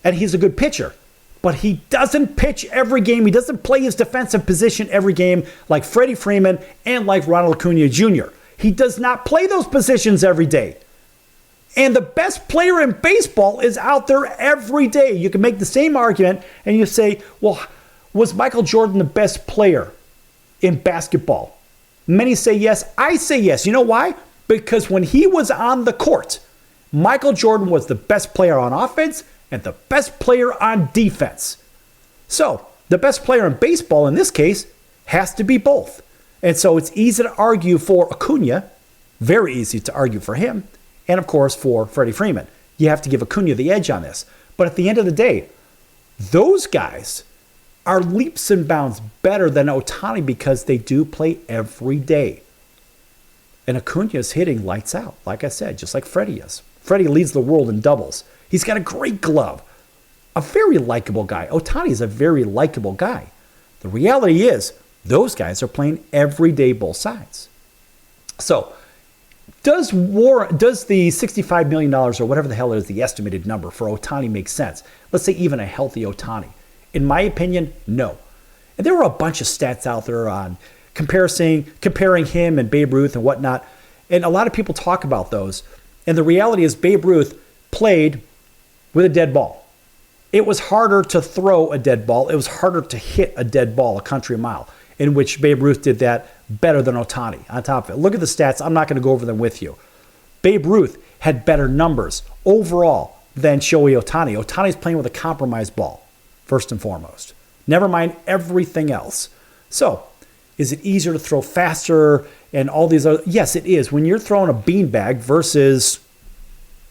and he's a good pitcher, but he doesn't pitch every game. He doesn't play his defensive position every game like Freddie Freeman and like Ronald Acuna Jr. He does not play those positions every day. And the best player in baseball is out there every day. You can make the same argument and you say, well, was Michael Jordan the best player in basketball? Many say yes. I say yes. You know why? Because when he was on the court, Michael Jordan was the best player on offense and the best player on defense. So the best player in baseball in this case has to be both. And so it's easy to argue for Acuna, very easy to argue for him, and of course for Freddie Freeman. You have to give Acuna the edge on this. But at the end of the day, those guys are leaps and bounds better than Ohtani because they do play every day. And Acuna is hitting lights out, like I said, just like Freddie is. Freddie leads the world in doubles. He's got a great glove. A very likable guy. Ohtani is a very likable guy. The reality is, those guys are playing every day both sides. So, does the $65 million or whatever the hell it is, the estimated number for Ohtani make sense? Let's say even a healthy Ohtani. In my opinion, no. And there were a bunch of stats out there on comparing him and Babe Ruth and whatnot. And a lot of people talk about those. And the reality is Babe Ruth played with a dead ball. It was harder to throw a dead ball. It was harder to hit a dead ball a country mile, in which Babe Ruth did that better than Ohtani on top of it. Look at the stats. I'm not going to go over them with you. Babe Ruth had better numbers overall than Shohei Ohtani. Ohtani's playing with a compromised ball, first and foremost. Never mind everything else. So, is it easier to throw faster and all these other? Yes, it is. When you're throwing a beanbag versus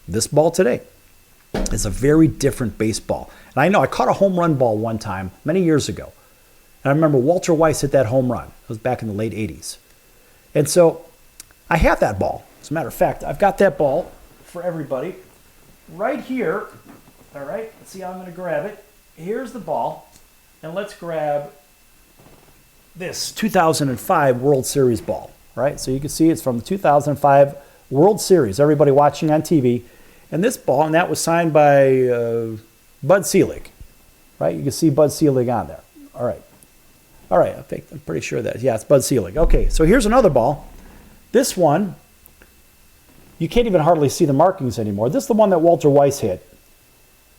this ball today, it's a very different baseball. And I know I caught a home run ball one time many years ago. And I remember Walter Weiss hit that home run. It was back in the late 80s. And so I have that ball. As a matter of fact, I've got that ball for everybody right here. All right, let's see how I'm going to grab it. Here's the ball. And let's grab this 2005 World Series ball. Right, so you can see it's from the 2005 World Series. Everybody watching on TV. And this ball, and that was signed by Bud Selig. Right, you can see Bud Selig on there. All right, I'm pretty sure that. Yeah, it's Bud Selig. Okay, so here's another ball. This one, you can't even hardly see the markings anymore. This is the one that Walter Weiss hit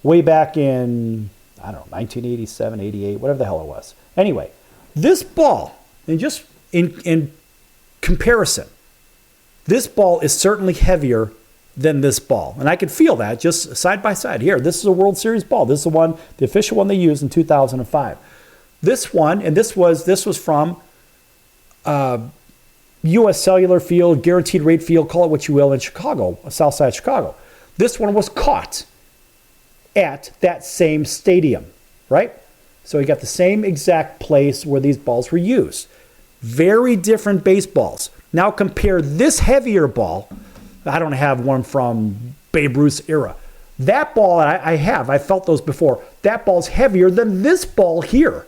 way back in, I don't know, 1987, 88, whatever the hell it was. Anyway, this ball, and just in comparison, this ball is certainly heavier than this ball. And I could feel that just side by side. Here, this is a World Series ball. This is the one, the official one they used in 2005. This one, and this was from U.S. Cellular Field, Guaranteed Rate Field, call it what you will, in Chicago, South Side Chicago. This one was caught at that same stadium, right? So you got the same exact place where these balls were used. Very different baseballs. Now compare this heavier ball. I don't have one from Babe Ruth's era. That ball I felt those before. That ball's heavier than this ball here.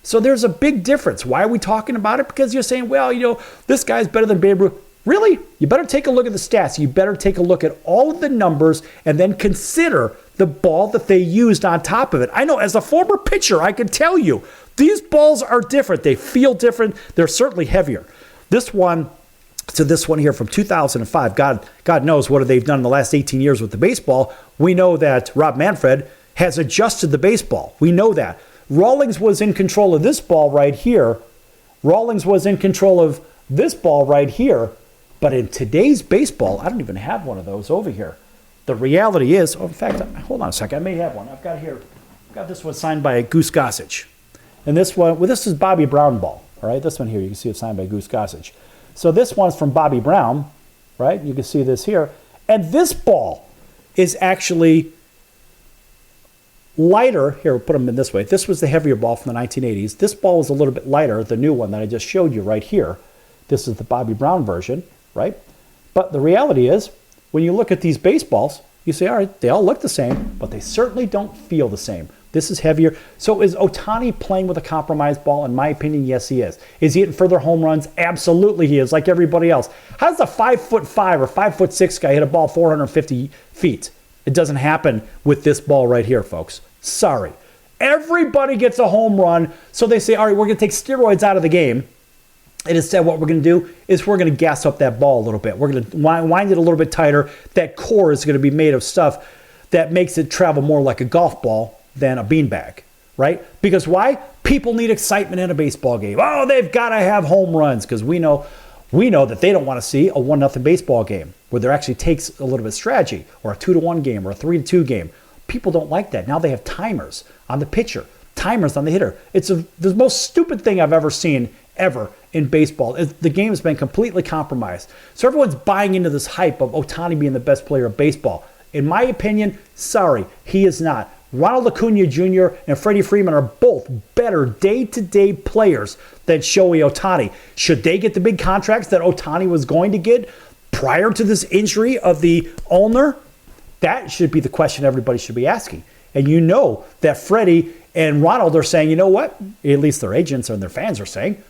So there's a big difference. Why are we talking about it? Because you're saying, well, this guy's better than Babe Ruth. Really? You better take a look at the stats. You better take a look at all of the numbers and then consider the ball that they used on top of it. I know as a former pitcher, I can tell you, these balls are different. They feel different. They're certainly heavier. This one to this one here from 2005, God knows what they've done in the last 18 years with the baseball. We know that Rob Manfred has adjusted the baseball. We know that. Rawlings was in control of this ball right here. Rawlings was in control of this ball right here. But in today's baseball, I don't even have one of those over here. The reality is, in fact, hold on a second. I may have one. I've got this one signed by Goose Gossage. And this one, well, this is Bobby Brown ball. All right, this one here, you can see it's signed by Goose Gossage. So this one's from Bobby Brown, right? You can see this here. And this ball is actually lighter. Here, we'll put them in this way. This was the heavier ball from the 1980s. This ball was a little bit lighter, the new one that I just showed you right here. This is the Bobby Brown version, right? But the reality is, when you look at these baseballs, you say, all right, they all look the same, but they certainly don't feel the same. This is heavier. So is Ohtani playing with a compromised ball? In my opinion, yes, he is. Is he hitting further home runs? Absolutely he is, like everybody else. How does a 5'5" or 5'6" guy hit a ball 450 feet? It doesn't happen with this ball right here, folks. Sorry. Everybody gets a home run, so they say, all right, we're going to take steroids out of the game. And instead, what we're going to do is we're going to gas up that ball a little bit. We're going to wind it a little bit tighter. That core is going to be made of stuff that makes it travel more like a golf ball than a beanbag, right? Because why? People need excitement in a baseball game. Oh, they've got to have home runs because we know that they don't want to see a 1-0 baseball game where there actually takes a little bit of strategy, or a 2-1 game or a 3-2 game. People don't like that. Now they have timers on the pitcher, timers on the hitter. It's the most stupid thing I've ever seen ever in baseball. The game has been completely compromised. So everyone's buying into this hype of Ohtani being the best player of baseball. In my opinion, sorry, he is not. Ronald Acuna Jr. and Freddie Freeman are both better day-to-day players than Shohei Ohtani. Should they get the big contracts that Ohtani was going to get prior to this injury of the ulnar? That should be the question everybody should be asking. And you know that Freddie and Ronald are saying, you know what? At least their agents and their fans are saying,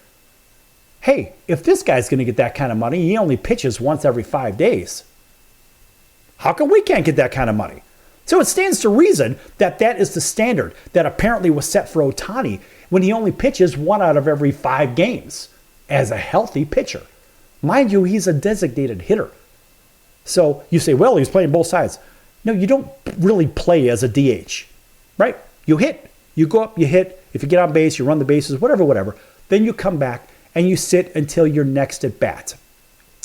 hey, if this guy's going to get that kind of money, he only pitches once every 5 days. How come we can't get that kind of money? So it stands to reason that that is the standard that apparently was set for Ohtani when he only pitches 1 out of every 5 games as a healthy pitcher. Mind you, he's a designated hitter. So you say, well, he's playing both sides. No, you don't really play as a DH, right? You hit, you go up, you hit. If you get on base, you run the bases, whatever. Then you come back and you sit until you're next at bat.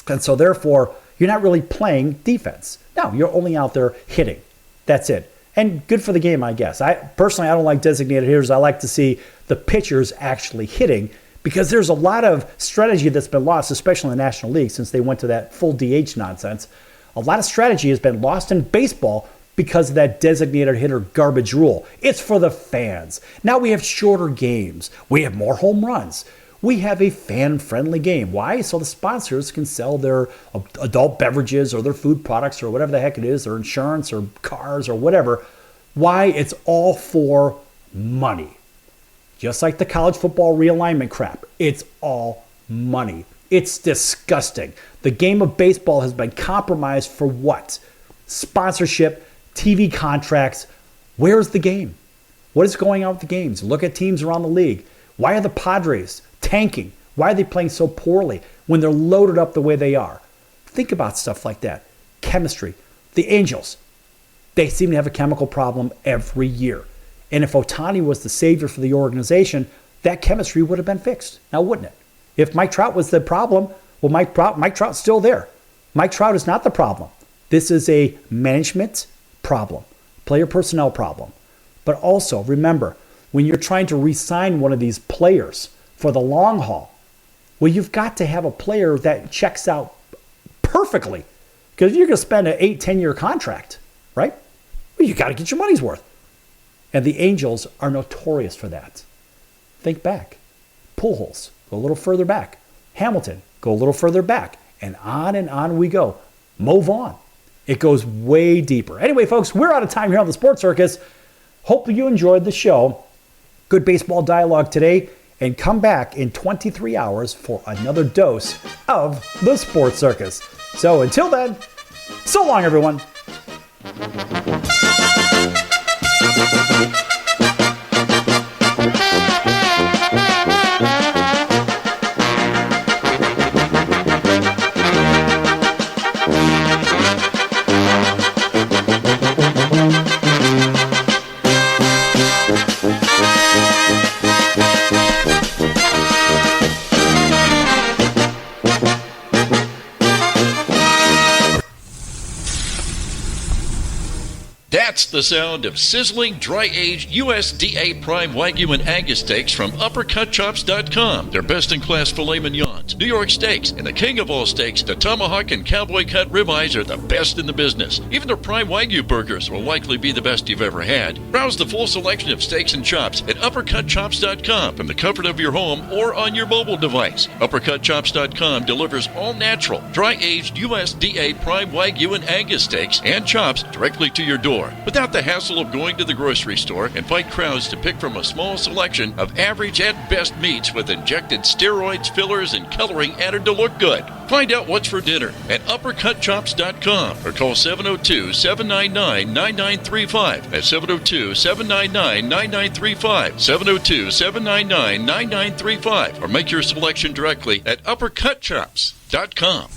And so therefore, you're not really playing defense. No, you're only out there hitting. That's it. And good for the game, I guess. I don't like designated hitters. I like to see the pitchers actually hitting because there's a lot of strategy that's been lost, especially in the National League since they went to that full DH nonsense. A lot of strategy has been lost in baseball because of that designated hitter garbage rule. It's for the fans. Now we have shorter games. We have more home runs. We have a fan-friendly game. Why? So the sponsors can sell their adult beverages or their food products or whatever the heck it is, or insurance or cars or whatever. Why? It's all for money. Just like the college football realignment crap. It's all money. It's disgusting. The game of baseball has been compromised for what? Sponsorship, TV contracts. Where's the game? What is going on with the games? Look at teams around the league. Why are the Padres tanking? Why are they playing so poorly when they're loaded up the way they are? Think about stuff like that. Chemistry. The Angels, they seem to have a chemical problem every year. And if Ohtani was the savior for the organization, that chemistry would have been fixed. Now, wouldn't it? If Mike Trout was the problem, well, Mike Trout's still there. Mike Trout is not the problem. This is a management problem, player personnel problem. But also, remember, when you're trying to re-sign one of these players for the long haul, well, you've got to have a player that checks out perfectly. Because you're going to spend an 8-10-year contract, right? Well, you got to get your money's worth. And the Angels are notorious for that. Think back. Pujols, go a little further back. Hamilton, go a little further back. And on we go. Move on. It goes way deeper. Anyway, folks, we're out of time here on the Sports Circus. Hope you enjoyed the show. Good baseball dialogue today. And come back in 23 hours for another dose of the Sports Circus. So until then, so long, everyone. That's the sound of sizzling, dry-aged USDA Prime Wagyu and Angus steaks from UpperCutChops.com. Their best-in-class filet mignons, New York steaks, and the king of all steaks, the tomahawk and cowboy cut ribeyes are the best in the business. Even their Prime Wagyu burgers will likely be the best you've ever had. Browse the full selection of steaks and chops at UpperCutChops.com from the comfort of your home or on your mobile device. UpperCutChops.com delivers all-natural, dry-aged USDA Prime Wagyu and Angus steaks and chops directly to your door, without the hassle of going to the grocery store and fight crowds to pick from a small selection of average at best meats with injected steroids, fillers, and coloring added to look good. Find out what's for dinner at UpperCutChops.com or call 702-799-9935. That's 702-799-9935. 702-799-9935. Or make your selection directly at UpperCutChops.com.